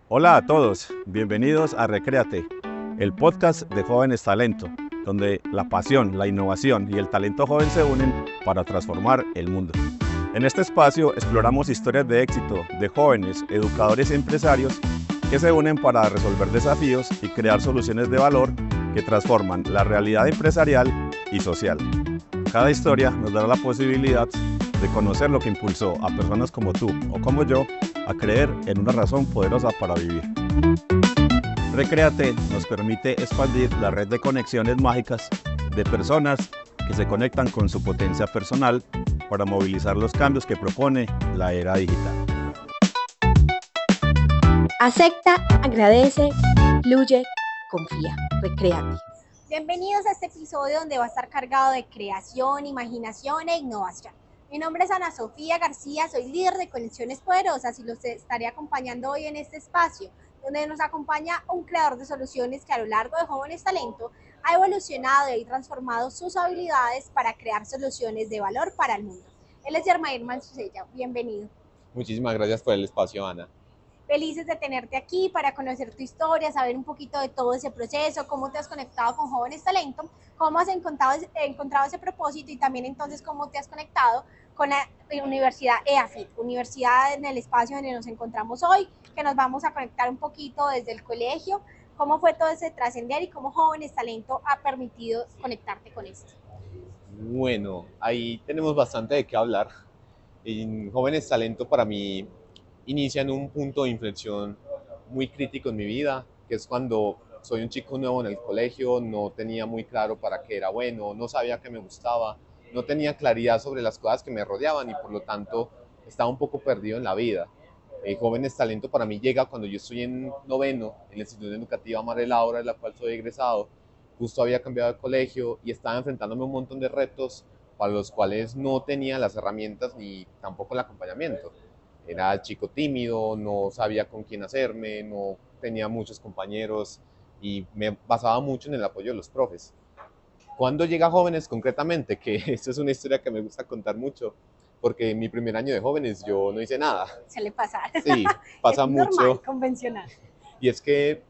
Hola a todos, bienvenidos a Recréate, el podcast de Jóvenes Talento, donde la pasión, la innovación y el talento joven se unen para transformar el mundo. En este espacio exploramos historias de éxito de jóvenes, educadores y empresarios que se unen para resolver desafíos y crear soluciones de valor que transforman la realidad empresarial y social. Cada historia nos dará la posibilidad de conocer lo que impulsó a personas como tú o como yo a creer en una razón poderosa para vivir. Recréate nos permite expandir la red de conexiones mágicas de personas que se conectan con su potencia personal para movilizar los cambios que propone la era digital. Acepta, agradece, fluye, confía. Recréate. Bienvenidos a este episodio donde va a estar cargado de creación, imaginación e innovación. Mi nombre es Ana Sofía García, soy líder de Conexiones Poderosas y los estaré acompañando hoy en este espacio, donde nos acompaña un creador de soluciones que a lo largo de Jóvenes Talento ha evolucionado y transformado sus habilidades para crear soluciones de valor para el mundo. Él es Yermair Mancilla, bienvenido. Muchísimas gracias por el espacio, Ana. Felices de tenerte aquí para conocer tu historia, saber un poquito de todo ese proceso, cómo te has conectado con Jóvenes Talento, cómo has encontrado ese propósito y también entonces cómo te has conectado con la Universidad EAFIT, universidad en el espacio donde nos encontramos hoy, que nos vamos a conectar un poquito desde el colegio, cómo fue todo ese trascender y cómo Jóvenes Talento ha permitido conectarte con esto. Bueno, ahí tenemos bastante de qué hablar. En Jóvenes Talento para mí inicia en un punto de inflexión muy crítico en mi vida, que es cuando soy un chico nuevo en el colegio, no tenía muy claro para qué era bueno, no sabía qué me gustaba, no tenía claridad sobre las cosas que me rodeaban y por lo tanto estaba un poco perdido en la vida. Jóvenes Talento para mí llega cuando yo estoy en noveno, en la institución educativa María Laura, de la cual soy egresado. Justo había cambiado de colegio y estaba enfrentándome a un montón de retos para los cuales no tenía las herramientas ni tampoco el acompañamiento. Era chico tímido, no sabía con quién hacerme, no tenía muchos compañeros y me basaba mucho en el apoyo de los profes. Cuando llega Jóvenes concretamente, que esta es una historia que me gusta contar mucho, porque en mi primer año de Jóvenes yo no hice nada. Se le pasa. Sí, pasa es mucho. normal, convencional. Y es que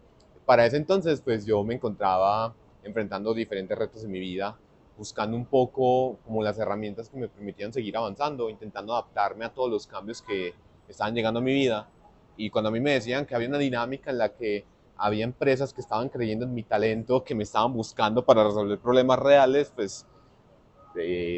para ese entonces pues yo me encontraba enfrentando diferentes retos en mi vida, buscando un poco como las herramientas que me permitían seguir avanzando, intentando adaptarme a todos los cambios que estaban llegando a mi vida. Y cuando a mí me decían que había una dinámica en la que había empresas que estaban creyendo en mi talento, que me estaban buscando para resolver problemas reales, pues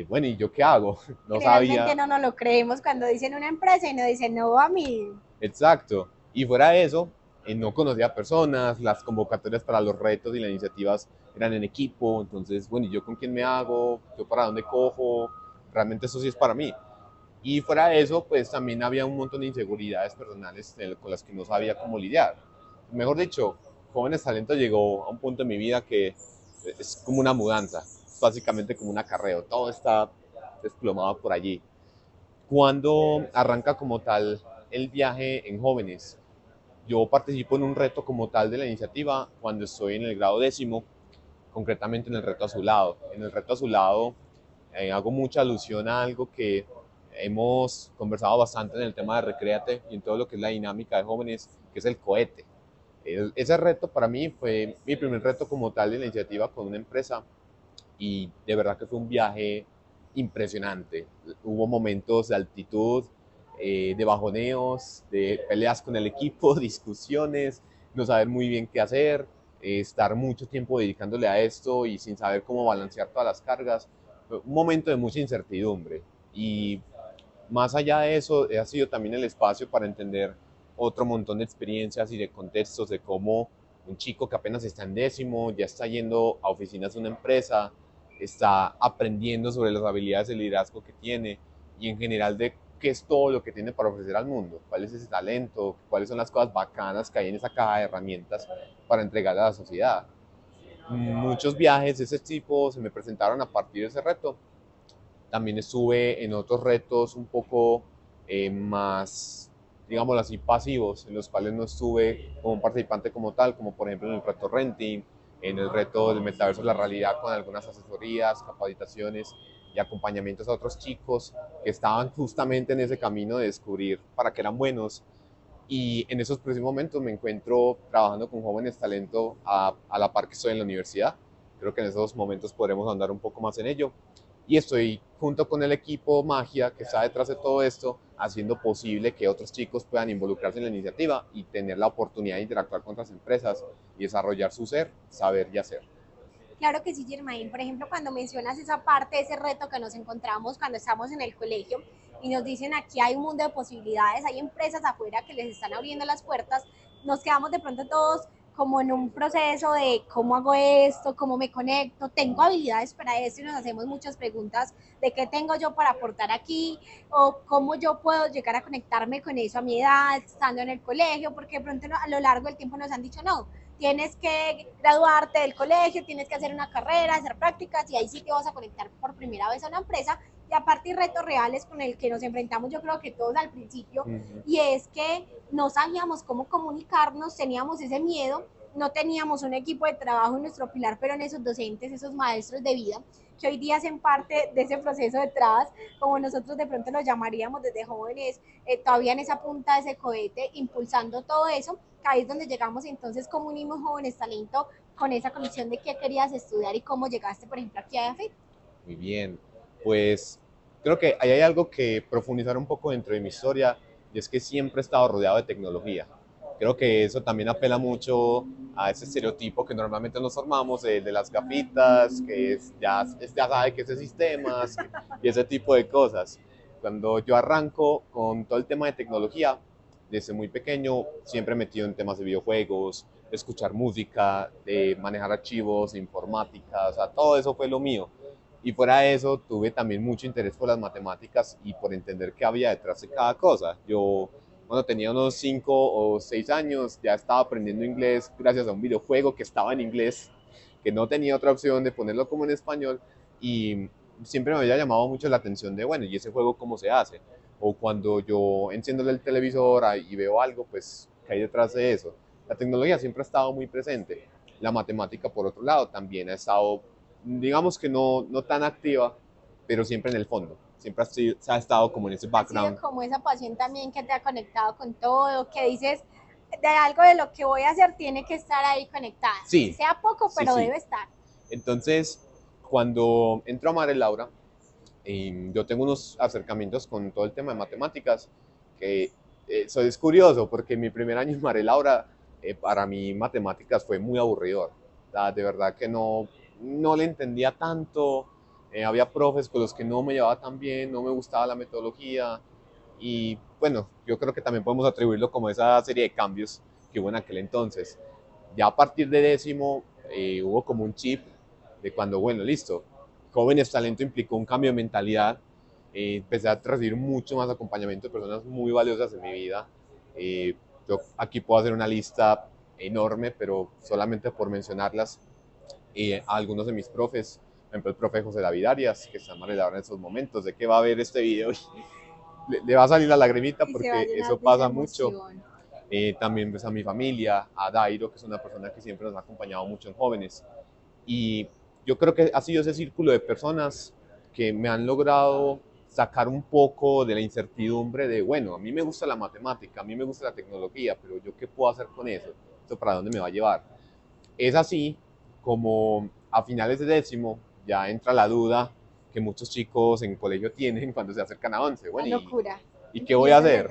bueno, ¿y yo qué hago? No Realmente sabía. no nos lo creemos cuando dicen una empresa y nos dicen, no, a mí. Exacto. Y fuera de eso, no conocía personas, las convocatorias para los retos y las iniciativas eran en equipo, entonces, bueno, ¿y yo con quién me hago? ¿Yo para dónde cojo? Realmente eso sí es para mí. Y fuera de eso, pues también había un montón de inseguridades personales con las que no sabía cómo lidiar. Mejor dicho, Jóvenes Talento llegó a un punto en mi vida que es como una mudanza, es básicamente como un acarreo, todo está desplomado por allí. Cuando arranca como tal el viaje en Jóvenes, yo participo en un reto como tal de la iniciativa cuando estoy en el grado décimo, concretamente en el reto azulado. En el reto azulado hago mucha alusión a algo que hemos conversado bastante en el tema de Recréate y en todo lo que es la dinámica de Jóvenes, que es el cohete. Ese reto para mí fue mi primer reto como tal de la iniciativa con una empresa y de verdad que fue un viaje impresionante. Hubo momentos de altitud, de bajoneos, de peleas con el equipo, discusiones, no saber muy bien qué hacer, estar mucho tiempo dedicándole a esto y sin saber cómo balancear todas las cargas. Fue un momento de mucha incertidumbre y más allá de eso ha sido también el espacio para entender otro montón de experiencias y de contextos de cómo un chico que apenas está en décimo ya está yendo a oficinas de una empresa, está aprendiendo sobre las habilidades de liderazgo que tiene y en general de qué es todo lo que tiene para ofrecer al mundo, cuál es ese talento, cuáles son las cosas bacanas que hay en esa caja de herramientas para entregar a la sociedad. Muchos viajes de ese tipo se me presentaron a partir de ese reto. También estuve en otros retos un poco más, digámoslo así, pasivos, en los cuales no estuve como un participante como tal, como por ejemplo en el reto Renting, en el reto del metaverso de la realidad con algunas asesorías, capacitaciones y acompañamientos a otros chicos que estaban justamente en ese camino de descubrir para qué eran buenos. Y en esos precisos momentos me encuentro trabajando con jóvenes talento a la par que estoy en la universidad. Creo que en esos momentos podremos andar un poco más en ello. Y estoy junto con el equipo Magia que está detrás de todo esto, haciendo posible que otros chicos puedan involucrarse en la iniciativa y tener la oportunidad de interactuar con otras empresas y desarrollar su ser, saber y hacer. Claro que sí, Germain. Por ejemplo, cuando mencionas esa parte, ese reto que nos encontramos cuando estamos en el colegio y nos dicen aquí hay un mundo de posibilidades, hay empresas afuera que les están abriendo las puertas, nos quedamos de pronto todos como en un proceso de cómo hago esto, cómo me conecto, tengo habilidades para esto y nos hacemos muchas preguntas de qué tengo yo para aportar aquí o cómo yo puedo llegar a conectarme con eso a mi edad, estando en el colegio, porque de pronto a lo largo del tiempo nos han dicho no, tienes que graduarte del colegio, tienes que hacer una carrera, hacer prácticas y ahí sí te vas a conectar por primera vez a una empresa y aparte retos reales con el que nos enfrentamos yo creo que todos al principio y es que no sabíamos cómo comunicarnos, teníamos ese miedo, no teníamos un equipo de trabajo en nuestro pilar, pero en esos docentes, esos maestros de vida que hoy día hacen parte de ese proceso detrás, como nosotros de pronto lo llamaríamos desde jóvenes, todavía en esa punta de ese cohete, impulsando todo eso, ahí es donde llegamos entonces como unimos jóvenes talento con esa conexión de qué querías estudiar y cómo llegaste, por ejemplo, aquí a AFIT. Muy bien, pues creo que ahí hay algo que profundizar un poco dentro de mi historia y es que siempre he estado rodeado de tecnología. Creo que eso también apela mucho a ese estereotipo que normalmente nos formamos de las gafitas, que ya sabe que es de sistemas y ese tipo de cosas. Cuando yo arranco con todo el tema de tecnología, desde muy pequeño siempre metido en temas de videojuegos, de escuchar música, de manejar archivos, de informática, o sea, todo eso fue lo mío. Y fuera de eso, tuve también mucho interés por las matemáticas y por entender qué había detrás de cada cosa. Yo, cuando tenía unos 5 o 6 años, ya estaba aprendiendo inglés gracias a un videojuego que estaba en inglés, que no tenía otra opción de ponerlo como en español. Y siempre me había llamado mucho la atención de, bueno, ¿y ese juego cómo se hace? O cuando yo enciendo el televisor y veo algo, pues, ¿qué hay detrás de eso? La tecnología siempre ha estado muy presente. La matemática, por otro lado, también ha estado, digamos que no tan activa, pero siempre en el fondo. Siempre se ha estado como en ese background. Ha sido como esa pasión también que te ha conectado con todo, que dices, de algo de lo que voy a hacer tiene que estar ahí conectada. Sí. Sea poco, pero sí. debe estar. Entonces, cuando entro a Mare Laura, yo tengo unos acercamientos con todo el tema de matemáticas, que eso es curioso, porque mi primer año en Mare Laura, para mí matemáticas fue muy aburridor. De verdad que no le entendía tanto, había profes con los que no me llevaba tan bien, no me gustaba la metodología, y bueno, yo creo que también podemos atribuirlo como esa serie de cambios que hubo en aquel entonces. Ya a partir de décimo hubo como un chip de cuando, bueno, listo, Jóvenes Talento implicó un cambio de mentalidad, empecé a recibir mucho más acompañamiento de personas muy valiosas en mi vida. Yo aquí puedo hacer una lista enorme, pero solamente por mencionarlas, a algunos de mis profes, por ejemplo el profe José David Arias, que está mal en estos momentos, de que va a ver este video y le va a salir la lagrimita porque eso pasa mucho. También pues, a mi familia, a Dairo, que es una persona que siempre nos ha acompañado mucho en jóvenes. Y yo creo que ha sido ese círculo de personas que me han logrado sacar un poco de la incertidumbre de, bueno, a mí me gusta la matemática, a mí me gusta la tecnología, pero yo qué puedo hacer con eso, ¿esto para dónde me va a llevar? Es así como a finales de décimo ya entra la duda que muchos chicos en colegio tienen cuando se acercan a 11. Bueno, la locura. ¿Y qué voy a hacer?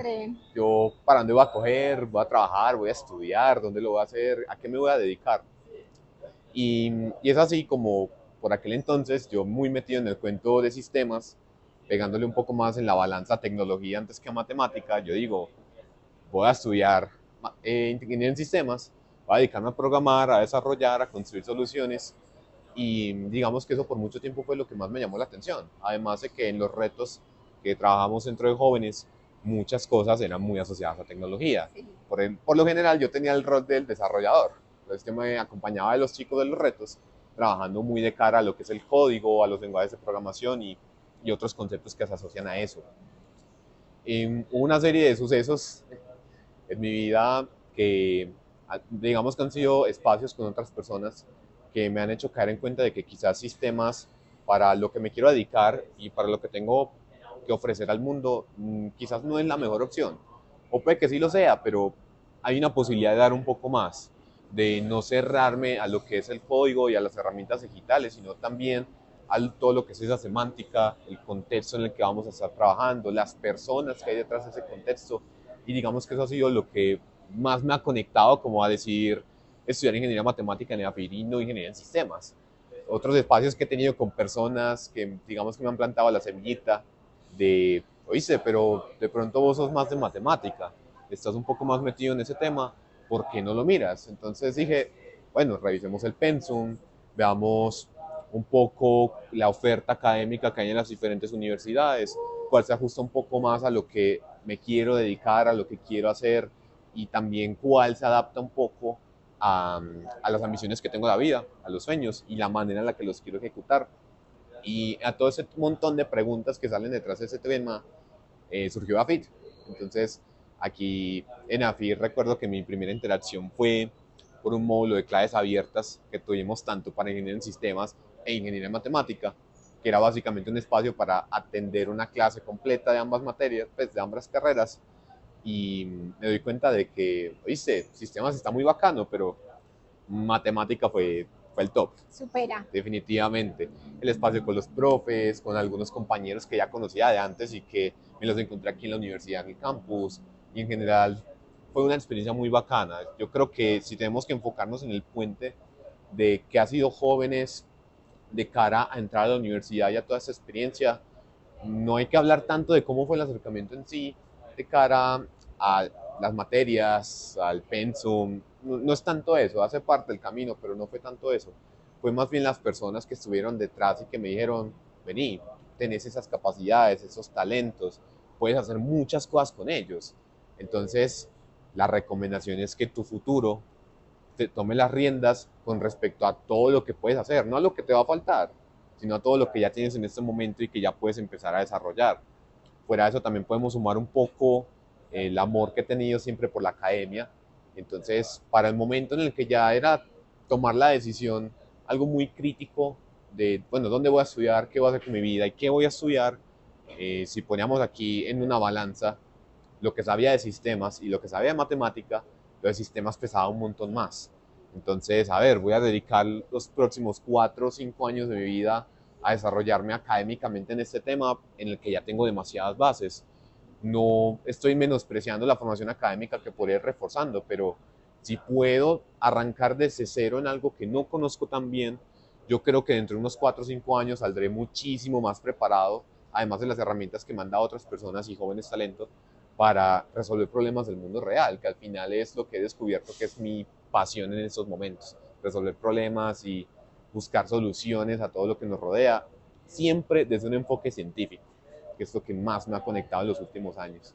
Yo, ¿para dónde voy a coger? ¿Voy a trabajar? ¿Voy a estudiar? ¿Dónde lo voy a hacer? ¿A qué me voy a dedicar? Y es así como por aquel entonces yo muy metido en el cuento de sistemas, pegándole un poco más en la balanza a tecnología antes que a matemática, yo digo, voy a estudiar ingeniería en sistemas, voy a dedicarme a programar, a desarrollar, a construir soluciones y digamos que eso por mucho tiempo fue lo que más me llamó la atención. Además de que en los retos que trabajamos dentro de jóvenes, muchas cosas eran muy asociadas a tecnología. Sí. Por lo general yo tenía el rol del desarrollador, entonces yo me acompañaba de los chicos de los retos, trabajando muy de cara a lo que es el código, a los lenguajes de programación y otros conceptos que se asocian a eso. Hubo una serie de sucesos en mi vida que digamos que han sido espacios con otras personas que me han hecho caer en cuenta de que quizás sistemas para lo que me quiero dedicar y para lo que tengo que ofrecer al mundo quizás no es la mejor opción. o puede que sí lo sea, pero hay una posibilidad de dar un poco más, de no cerrarme a lo que es el código y a las herramientas digitales, sino también a todo lo que es esa semántica, el contexto en el que vamos a estar trabajando, las personas que hay detrás de ese contexto, y digamos que eso ha sido lo que más me ha conectado como a decidir estudiar ingeniería matemática en EAFIT y no ingeniería en sistemas. Otros espacios que he tenido con personas que digamos que me han plantado la semillita de, oíste, pero de pronto vos sos más de matemática, estás un poco más metido en ese tema, ¿por qué no lo miras? Entonces dije, bueno, revisemos el pensum, veamos un poco la oferta académica que hay en las diferentes universidades, cuál se ajusta un poco más a lo que me quiero dedicar, a lo que quiero hacer, y también cuál se adapta un poco a las ambiciones que tengo de la vida, a los sueños y la manera en la que los quiero ejecutar. Y a todo ese montón de preguntas que salen detrás de ese tema, surgió AFIT. Entonces, aquí en AFIT recuerdo que mi primera interacción fue por un módulo de clases abiertas que tuvimos tanto para ingeniería en sistemas e ingeniería en matemática, que era básicamente un espacio para atender una clase completa de ambas materias, pues de ambas carreras, y me doy cuenta de que, oíste, sistemas está muy bacano, pero matemática fue el top, Supera. definitivamente. El espacio con los profes, con algunos compañeros que ya conocía de antes y que me los encontré aquí en la universidad, en el campus, y en general fue una experiencia muy bacana. Yo creo que si tenemos que enfocarnos en el puente de que ha sido jóvenes de cara a entrar a la universidad y a toda esa experiencia, no hay que hablar tanto de cómo fue el acercamiento en sí, de cara a las materias, al pensum. No, no es tanto eso, hace parte del camino, pero no fue tanto eso. Fue más bien las personas que estuvieron detrás y que me dijeron, vení, tenés esas capacidades, esos talentos, puedes hacer muchas cosas con ellos. Entonces, la recomendación es que tu futuro te tome las riendas con respecto a todo lo que puedes hacer, no a lo que te va a faltar, sino a todo lo que ya tienes en este momento y que ya puedes empezar a desarrollar. Fuera de eso también podemos sumar un poco el amor que he tenido siempre por la academia. Entonces, para el momento en el que ya era tomar la decisión, algo muy crítico de, bueno, ¿dónde voy a estudiar? ¿Qué voy a hacer con mi vida? ¿Y qué voy a estudiar? Si poníamos aquí en una balanza lo que sabía de sistemas y lo que sabía de matemática, lo de sistemas pesaba un montón más. Entonces, a ver, voy a dedicar los próximos 4 o 5 años de mi vida a desarrollarme académicamente en este tema en el que ya tengo demasiadas bases. No estoy menospreciando la formación académica que podría ir reforzando, pero si puedo arrancar desde cero en algo que no conozco tan bien, yo creo que dentro de unos 4 o 5 años saldré muchísimo más preparado, además de las herramientas que me han dado otras personas y jóvenes talentos, para resolver problemas del mundo real, que al final es lo que he descubierto que es mi pasión en estos momentos, resolver problemas y buscar soluciones a todo lo que nos rodea, siempre desde un enfoque científico, que es lo que más me ha conectado en los últimos años.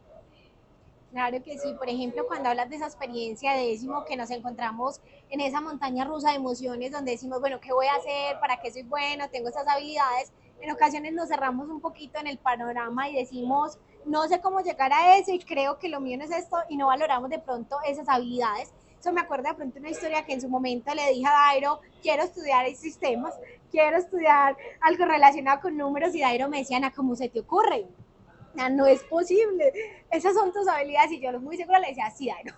Claro que sí, por ejemplo, cuando hablas de esa experiencia de décimo que nos encontramos en esa montaña rusa de emociones donde decimos, bueno, ¿qué voy a hacer? ¿Para qué soy bueno? Tengo esas habilidades. En ocasiones nos cerramos un poquito en el panorama y decimos, no sé cómo llegar a eso y creo que lo mío no es esto y no valoramos de pronto esas habilidades. Eso me acuerda de pronto una historia que en su momento le dije a Dairo, quiero estudiar sistemas, quiero estudiar algo relacionado con números y Dairo me decía, Ana, ¿cómo se te ocurre? No es posible, esas son tus habilidades y yo muy seguro le decía, sí, Dairo,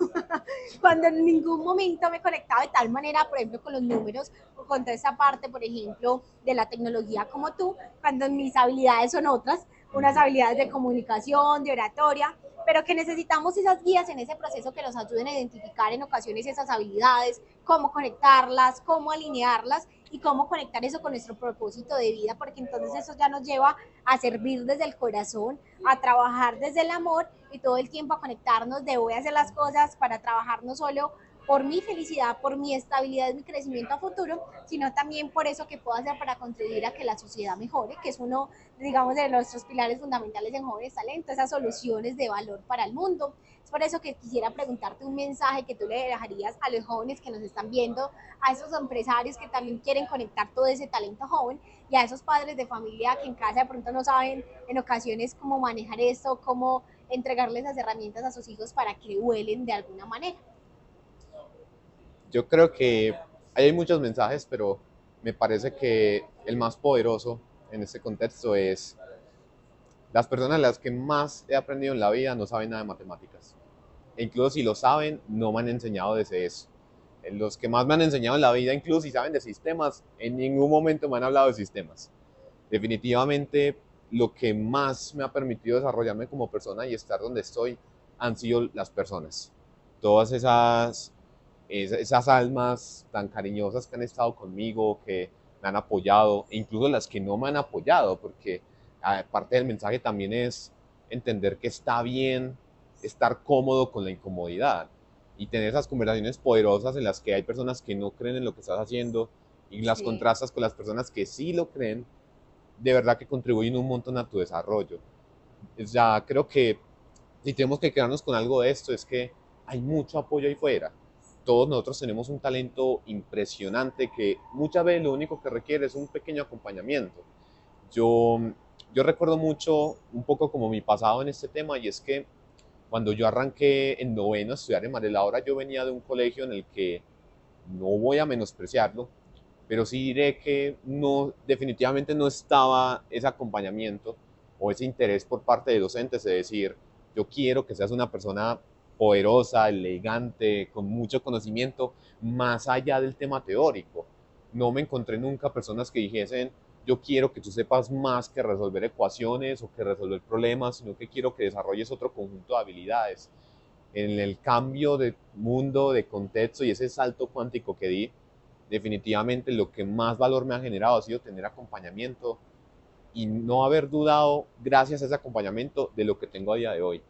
cuando en ningún momento me conectaba de tal manera, por ejemplo, con los números o con toda esa parte, por ejemplo, de la tecnología como tú, cuando mis habilidades son otras, unas habilidades de comunicación, de oratoria, pero que necesitamos esas guías en ese proceso que nos ayuden a identificar en ocasiones esas habilidades, cómo conectarlas, cómo alinearlas y cómo conectar eso con nuestro propósito de vida, porque entonces eso ya nos lleva a servir desde el corazón, a trabajar desde el amor y todo el tiempo a conectarnos de voy a hacer las cosas para trabajar no solo por mi felicidad, por mi estabilidad, mi crecimiento a futuro, sino también por eso que puedo hacer para contribuir a que la sociedad mejore, que es uno, digamos, de nuestros pilares fundamentales en Jóvenes Talentos, esas soluciones de valor para el mundo. Es por eso que quisiera preguntarte un mensaje que tú le dejarías a los jóvenes que nos están viendo, a esos empresarios que también quieren conectar todo ese talento joven y a esos padres de familia que en casa de pronto no saben en ocasiones cómo manejar esto, cómo entregarles las herramientas a sus hijos para que vuelen de alguna manera. Yo creo que hay muchos mensajes, pero me parece que el más poderoso en este contexto es las personas a las que más he aprendido en la vida no saben nada de matemáticas. e incluso si lo saben, no me han enseñado desde eso. Los que más me han enseñado en la vida, incluso si saben de sistemas, en ningún momento me han hablado de sistemas. Definitivamente, lo que más me ha permitido desarrollarme como persona y estar donde estoy han sido las personas. Todas esas almas tan cariñosas que han estado conmigo, que me han apoyado, e incluso las que no me han apoyado, porque parte del mensaje también es entender que está bien estar cómodo con la incomodidad y tener esas conversaciones poderosas en las que hay personas que no creen en lo que estás haciendo y las Sí. contrastas con las personas que sí lo creen, de verdad que contribuyen un montón a tu desarrollo. Ya creo que si tenemos que quedarnos con algo de esto es que hay mucho apoyo ahí fuera. Todos nosotros tenemos un talento impresionante que muchas veces lo único que requiere es un pequeño acompañamiento. Yo, yo recuerdo mucho un poco como mi pasado en este tema, y es que cuando yo arranqué en noveno a estudiar en María Laura, yo venía de un colegio en el que, no voy a menospreciarlo, pero sí diré que no, definitivamente no estaba ese acompañamiento o ese interés por parte de docentes de decir, yo quiero que seas una persona poderosa, elegante, con mucho conocimiento, más allá del tema teórico. No me encontré nunca personas que dijesen, yo quiero que tú sepas más que resolver ecuaciones o que resolver problemas, sino que quiero que desarrolles otro conjunto de habilidades. En el cambio de mundo, de contexto y ese salto cuántico que di, definitivamente lo que más valor me ha generado ha sido tener acompañamiento y no haber dudado, gracias a ese acompañamiento, de lo que tengo a día de hoy.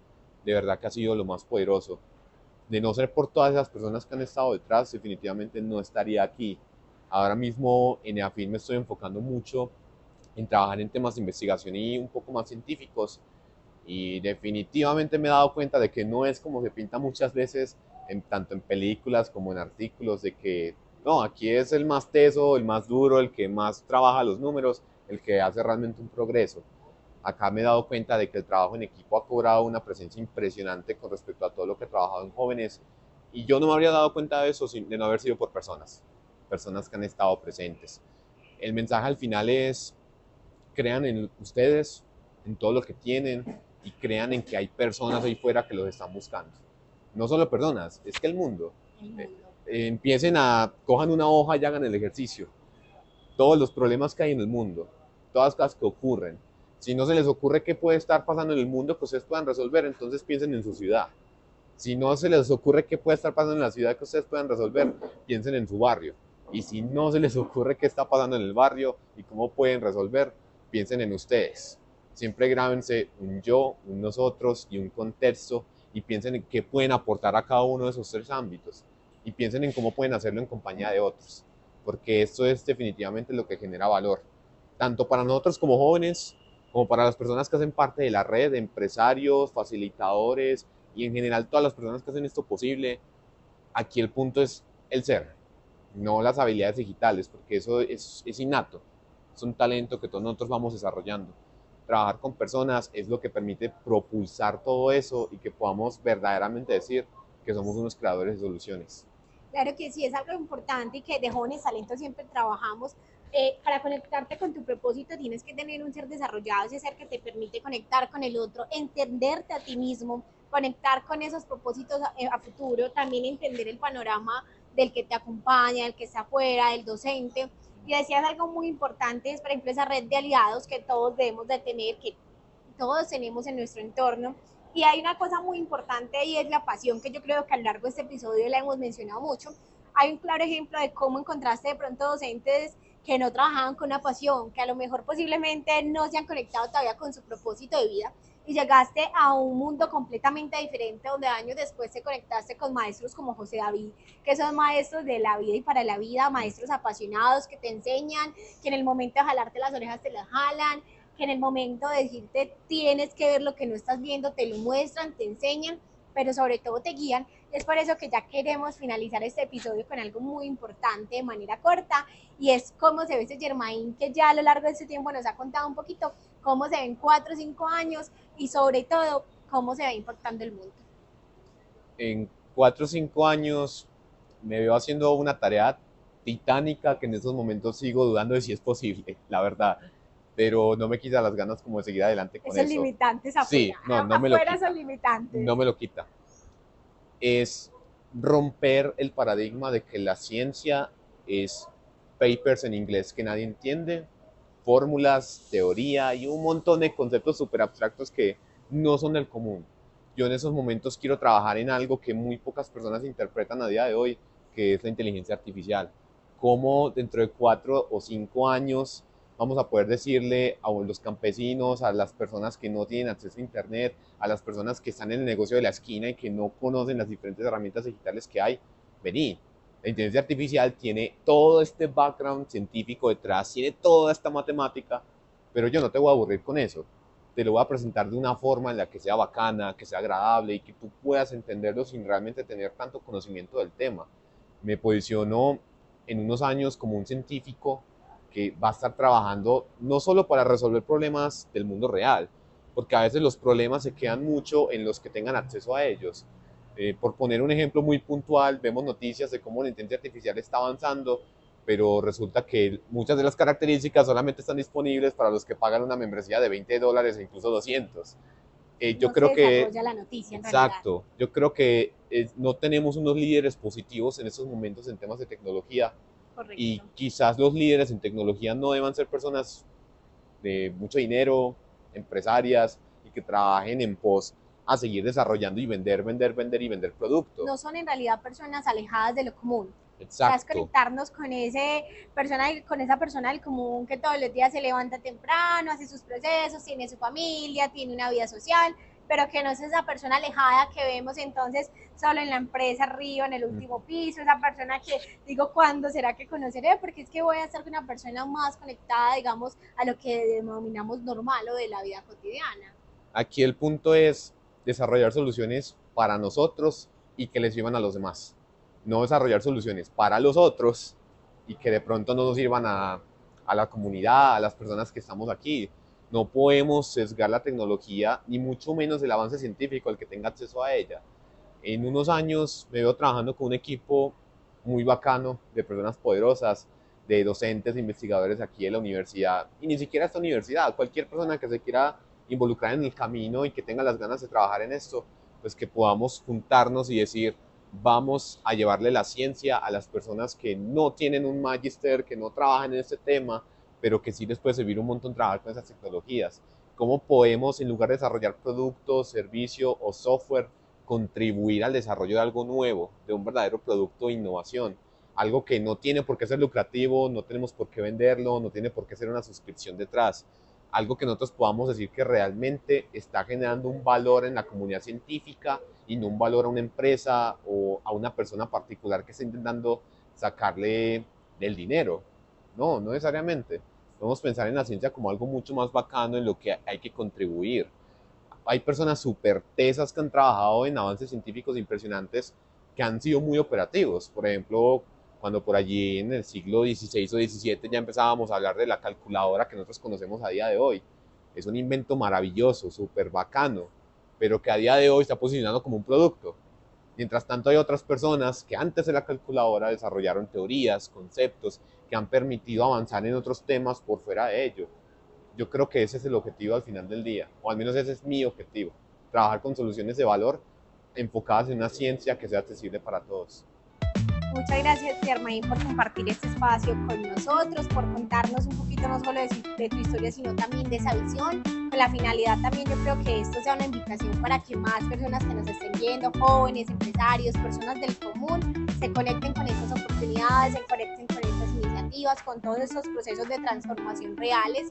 De verdad que ha sido lo más poderoso. De no ser por todas esas personas que han estado detrás, definitivamente no estaría aquí. Ahora mismo en EAFIN me estoy enfocando mucho en trabajar en temas de investigación y un poco más científicos, y definitivamente me he dado cuenta de que no es como se pinta muchas veces, tanto en películas como en artículos, de que no, aquí es el más teso, el más duro, el que más trabaja los números, el que hace realmente un progreso. Acá me he dado cuenta de que el trabajo en equipo ha cobrado una presencia impresionante con respecto a todo lo que he trabajado en jóvenes, y yo no me habría dado cuenta de eso de no haber sido por personas que han estado presentes. El mensaje al final es: crean en ustedes, en todo lo que tienen, y crean en que hay personas ahí fuera que los están buscando. No solo personas, es que el mundo. Cojan una hoja y hagan el ejercicio. Todos los problemas que hay en el mundo, todas las cosas que ocurren. Si no se les ocurre qué puede estar pasando en el mundo que ustedes puedan resolver, entonces piensen en su ciudad. Si no se les ocurre qué puede estar pasando en la ciudad que ustedes puedan resolver, piensen en su barrio. Y si no se les ocurre qué está pasando en el barrio y cómo pueden resolver, piensen en ustedes. Siempre grábense un yo, un nosotros y un contexto, y piensen en qué pueden aportar a cada uno de esos tres ámbitos. Y piensen en cómo pueden hacerlo en compañía de otros. Porque esto es definitivamente lo que genera valor, tanto para nosotros como jóvenes, como para las personas que hacen parte de la red, de empresarios, facilitadores y en general todas las personas que hacen esto posible. Aquí el punto es el ser, no las habilidades digitales, porque eso es innato, es un talento que todos nosotros vamos desarrollando. Trabajar con personas es lo que permite propulsar todo eso y que podamos verdaderamente decir que somos unos creadores de soluciones. Claro que sí, es algo importante y que de Jóvenes Talentos siempre trabajamos. Para conectarte con tu propósito tienes que tener un ser desarrollado, ese ser que te permite conectar con el otro, entenderte a ti mismo, conectar con esos propósitos a futuro, también entender el panorama del que te acompaña, del que está afuera, del docente. Y decías algo muy importante, es por ejemplo esa red de aliados que todos debemos de tener, que todos tenemos en nuestro entorno. Y hay una cosa muy importante y es la pasión, que yo creo que a lo largo de este episodio la hemos mencionado mucho. Hay un claro ejemplo de cómo encontraste de pronto docentes que no trabajaban con una pasión, que a lo mejor posiblemente no se han conectado todavía con su propósito de vida, y llegaste a un mundo completamente diferente donde años después te conectaste con maestros como José David, que son maestros de la vida y para la vida, maestros apasionados que te enseñan, que en el momento de jalarte las orejas te las jalan, que en el momento de decirte tienes que ver lo que no estás viendo, te lo muestran, te enseñan, pero sobre todo te guían. Es por eso que ya queremos finalizar este episodio con algo muy importante de manera corta, y es cómo se ve ese Germain que ya a lo largo de este tiempo nos ha contado un poquito cómo se ve en 4 o 5 años y sobre todo cómo se va impactando el mundo. En 4 o 5 años me veo haciendo una tarea titánica que en estos momentos sigo dudando de si es posible, la verdad. Pero no me quita las ganas como de seguir adelante con Esos eso. limitantes afuera. Sí, no me lo Afuera quita. son limitantes. No me lo quita. es romper el paradigma de que la ciencia es papers en inglés que nadie entiende, fórmulas, teoría y un montón de conceptos súper abstractos que no son del común. Yo en esos momentos quiero trabajar en algo que muy pocas personas interpretan a día de hoy, que es la inteligencia artificial. Cómo dentro de 4 o 5 años vamos a poder decirle a los campesinos, a las personas que no tienen acceso a internet, a las personas que están en el negocio de la esquina y que no conocen las diferentes herramientas digitales que hay, vení. La inteligencia artificial tiene todo este background científico detrás, tiene toda esta matemática, pero yo no te voy a aburrir con eso. Te lo voy a presentar de una forma en la que sea bacana, que sea agradable y que tú puedas entenderlo sin realmente tener tanto conocimiento del tema. Me posiciono en unos años como un científico que va a estar trabajando no solo para resolver problemas del mundo real, porque a veces los problemas se quedan mucho en los que tengan acceso a ellos. Por poner un ejemplo muy puntual, vemos noticias de cómo la inteligencia artificial está avanzando, pero resulta que muchas de las características solamente están disponibles para los que pagan una membresía de $20 e incluso 200. Yo No creo se que, desarrolla la noticia en realidad. exacto, yo creo que no tenemos unos líderes positivos en estos momentos en temas de tecnología. Correcto. Y quizás los líderes en tecnología no deban ser personas de mucho dinero, empresarias, y que trabajen en pos a seguir desarrollando y vender, vender, vender y vender productos. No son en realidad personas alejadas de lo común. Exacto. Es conectarnos con esa persona del común que todos los días se levanta temprano, hace sus procesos, tiene su familia, tiene una vida social, pero que no es esa persona alejada que vemos entonces solo en la empresa arriba, en el último piso, esa persona que digo, ¿cuándo será que conoceré? Porque es que voy a estar con una persona más conectada, digamos, a lo que denominamos normal o de la vida cotidiana. Aquí el punto es desarrollar soluciones para nosotros y que les sirvan a los demás. No desarrollar soluciones para los otros y que de pronto no nos sirvan a la comunidad, a las personas que estamos aquí. No podemos sesgar la tecnología, ni mucho menos el avance científico, el que tenga acceso a ella. En unos años me veo trabajando con un equipo muy bacano de personas poderosas, de docentes, de investigadores aquí de la universidad, y ni siquiera esta universidad, cualquier persona que se quiera involucrar en el camino y que tenga las ganas de trabajar en esto, pues que podamos juntarnos y decir, vamos a llevarle la ciencia a las personas que no tienen un magister, que no trabajan en este tema, pero que sí les puede servir un montón trabajar con esas tecnologías. ¿Cómo podemos, en lugar de desarrollar productos, servicio o software, contribuir al desarrollo de algo nuevo, de un verdadero producto de innovación? Algo que no tiene por qué ser lucrativo, no tenemos por qué venderlo, no tiene por qué ser una suscripción detrás. Algo que nosotros podamos decir que realmente está generando un valor en la comunidad científica y no un valor a una empresa o a una persona particular que está intentando sacarle del dinero. No, no necesariamente. Podemos pensar en la ciencia como algo mucho más bacano en lo que hay que contribuir. Hay personas súper tesas que han trabajado en avances científicos impresionantes que han sido muy operativos. Por ejemplo, cuando por allí en el siglo XVI o XVII ya empezábamos a hablar de la calculadora que nosotros conocemos a día de hoy. Es un invento maravilloso, súper bacano, pero que a día de hoy está posicionado como un producto. Mientras tanto hay otras personas que antes de la calculadora desarrollaron teorías, conceptos que han permitido avanzar en otros temas por fuera de ello. Yo creo que ese es el objetivo al final del día, o al menos ese es mi objetivo, trabajar con soluciones de valor enfocadas en una ciencia que sea accesible para todos. Muchas gracias, Germain, por compartir este espacio con nosotros, por contarnos un poquito no solo de tu historia, sino también de esa visión. Con la finalidad también yo creo que esto sea una invitación para que más personas que nos estén viendo, jóvenes, empresarios, personas del común, se conecten con estas oportunidades, se conecten con estas iniciativas, con todos estos procesos de transformación reales.